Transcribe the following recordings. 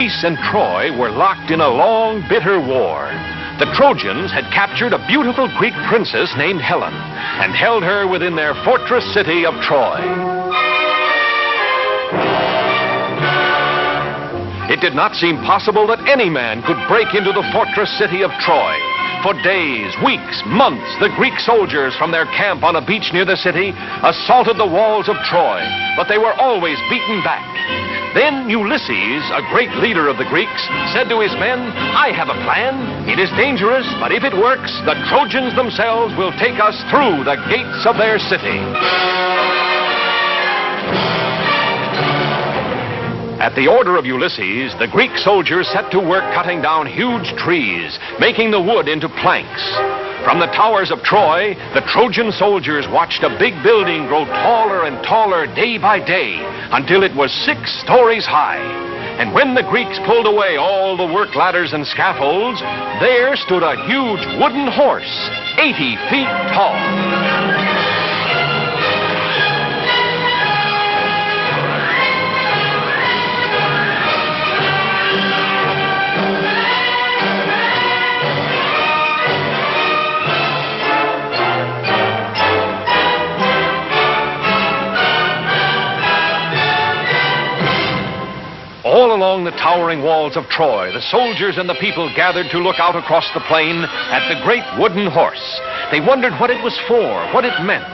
Greece and Troy were locked in a long, bitter war. The Trojans had captured a beautiful Greek princess named Helen and held her within their fortress city of Troy. It did not seem possible that any man could break into the fortress city of Troy. For days, weeks, months, the Greek soldiers from their camp on a beach near the city assaulted the walls of Troy, but they were always beaten back. Then Ulysses, a great leader of the Greeks, said to his men, "I have a plan. It is dangerous, but if it works, the Trojans themselves will take us through the gates of their city." At the order of Ulysses, the Greek soldiers set to work cutting down huge trees, making the wood into planks. From the towers of Troy, the Trojan soldiers watched a big building grow taller and taller day by day until it was 6 stories high. And when the Greeks pulled away all the work ladders and scaffolds, there stood a huge wooden horse, 80 feet tall. All along the towering walls of Troy, the soldiers and the people gathered to look out across the plain at the great wooden horse. They wondered what it was for, what it meant.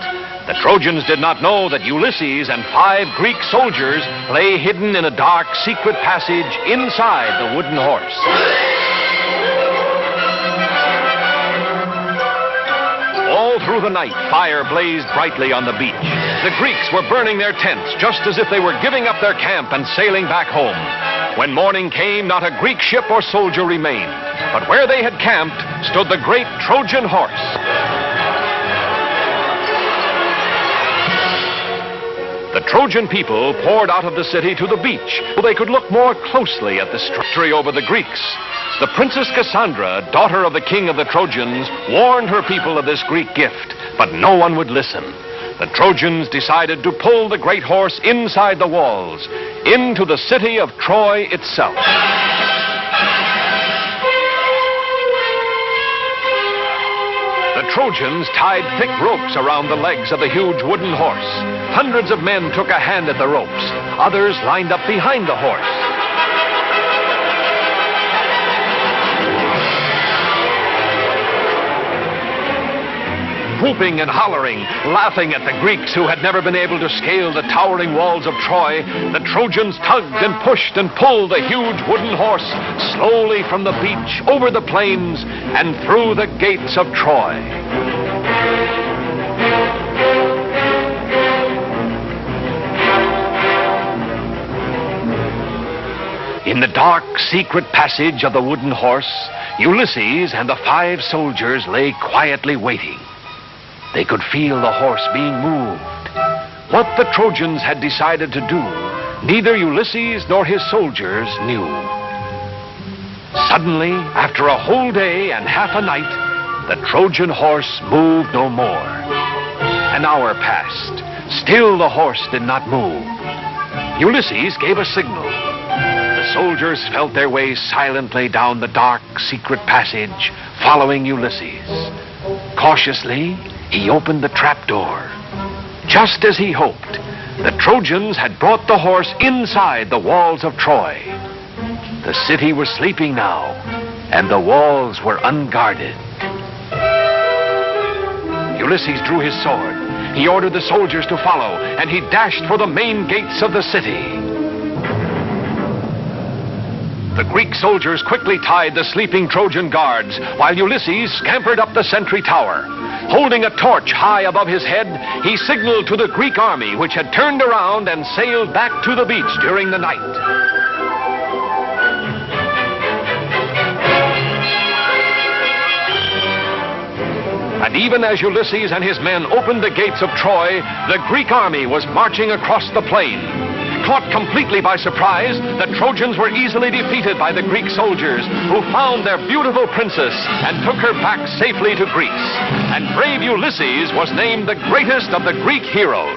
The Trojans did not know that Ulysses and 5 Greek soldiers lay hidden in a dark, secret passage inside the wooden horse. All through the night, fire blazed brightly on the beach. The Greeks were burning their tents just as if they were giving up their camp and sailing back home. When morning came, not a Greek ship or soldier remained. But where they had camped stood the great Trojan horse. The Trojan people poured out of the city to the beach so they could look more closely at the victory over the Greeks. The Princess Cassandra, daughter of the king of the Trojans, warned her people of this Greek gift, but no one would listen. The Trojans decided to pull the great horse inside the walls, into the city of Troy itself. The Trojans tied thick ropes around the legs of the huge wooden horse. Hundreds of men took a hand at the ropes. Others lined up behind the horse. Whooping and hollering, laughing at the Greeks who had never been able to scale the towering walls of Troy, the Trojans tugged and pushed and pulled the huge wooden horse slowly from the beach, over the plains, and through the gates of Troy. In the dark, secret passage of the wooden horse, Ulysses and the 5 soldiers lay quietly waiting. They could feel the horse being moved. What the Trojans had decided to do, neither Ulysses nor his soldiers knew. Suddenly, after a whole day and half a night, the Trojan horse moved no more. An hour passed. Still the horse did not move. Ulysses gave a signal. The soldiers felt their way silently down the dark, secret passage, following Ulysses. Cautiously, he opened the trapdoor. Just as he hoped, the Trojans had brought the horse inside the walls of Troy. The city was sleeping now, and the walls were unguarded. Ulysses drew his sword. He ordered the soldiers to follow, and he dashed for the main gates of the city. The Greek soldiers quickly tied the sleeping Trojan guards, while Ulysses scampered up the sentry tower. Holding a torch high above his head, he signaled to the Greek army, which had turned around and sailed back to the beach during the night. And even as Ulysses and his men opened the gates of Troy, the Greek army was marching across the plain. Caught completely by surprise, the Trojans were easily defeated by the Greek soldiers, who found their beautiful princess and took her back safely to Greece. And brave Ulysses was named the greatest of the Greek heroes.